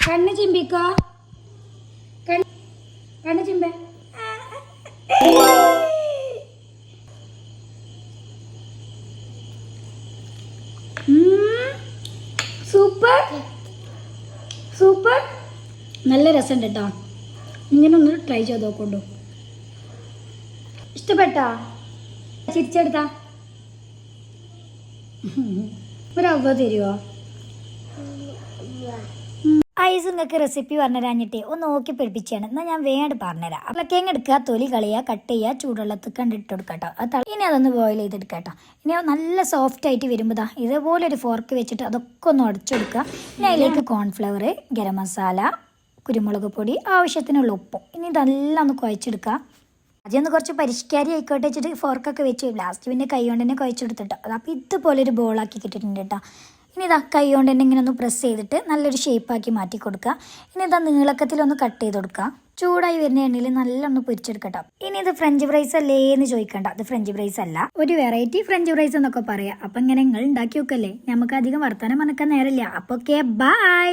കണ്ണ് ചിമ്പിക്കോ. കണ്ണ് Chimpa. Super super, നല്ല രസമുണ്ട് കേട്ടോ. ഇങ്ങനെ ഒന്ന് ട്രൈ ചെയ്ത് നോക്കൊണ്ടു. ഇഷ്ടപ്പെട്ടാ? ചിരിച്ചെടുത്താ ഒരവ തരുമോ? ഐസ് നിങ്ങൾക്ക് റെസിപ്പി പറഞ്ഞുതരാഞ്ഞിട്ടേ ഒന്ന് നോക്കി പഠിപ്പിച്ചാണ്. എന്നാൽ ഞാൻ വേണ്ട പറഞ്ഞുതരാം. ഉരുളക്കിഴങ്ങ് എടുക്കുക, തൊലി കളയുക, കട്ട് ചെയ്യുക, ചൂടുവെള്ളത്തിൽ കണ്ടിട്ട് കൊടുക്കട്ടോ. ഇനി അതൊന്ന് ബോയിൽ ചെയ്തെടുക്കട്ടോ. ഇനി നല്ല സോഫ്റ്റ് ആയിട്ട് വരുമ്പോൾ ഇതേപോലെ ഒരു ഫോർക്ക് വെച്ചിട്ട് അതൊക്കെ ഒന്ന് ഉടച്ചെടുക്കുക. ഇനി അതിലേക്ക് കോൺഫ്ലവർ, ഗരം മസാല, കുരുമുളക് പൊടി, ആവശ്യത്തിനുള്ള ഉപ്പും. ഇനി ഇതെല്ലാം ഒന്ന് കുഴച്ചെടുക്കുക. ആദ്യം ഒന്ന് കുറച്ച് പരിഷ്കാരി ആയിക്കോട്ടെ വെച്ചിട്ട് ഫോർക്കൊക്കെ വെച്ച് ലാസ്റ്റ് പിന്നെ കൈ കൊണ്ട് തന്നെ കുഴച്ചെടുത്തിട്ടോ. അപ്പോൾ ഇതുപോലെ ഒരു ബോളാക്കി കിട്ടിയിട്ടുണ്ട് കേട്ടോ. ഇനി ഇതാ കൈ കൊണ്ട് തന്നെ ഇങ്ങനെ ഒന്ന് പ്രസ് ചെയ്തിട്ട് നല്ലൊരു ഷേപ്പാക്കി മാറ്റി കൊടുക്കുക. ഇനി ഇതാ നീളക്കത്തിലൊന്ന് കട്ട് ചെയ്ത് കൊടുക്കുക. ചൂടായി വരുന്ന എണ്ണയിൽ നല്ലൊന്ന് പൊരിച്ചെടുക്കട്ടോ. ഇനി ഇത് ഫ്രഞ്ച് ഫ്രൈസ് അല്ലേ എന്ന് ചോദിക്കണ്ട, അത് ഫ്രഞ്ച് ഫ്രൈസ് അല്ല, ഒരു വെറൈറ്റി ഫ്രഞ്ച് ഫ്രൈസ് എന്നൊക്കെ പറയാം. അപ്പം ഇങ്ങനെ നിങ്ങൾ ഉണ്ടാക്കി വെക്കല്ലേ, നമുക്ക് അധികം വർത്താനം മനക്കാൻ നേരമില്ല. അപ്പോൾ ഓക്കെ, ബൈ.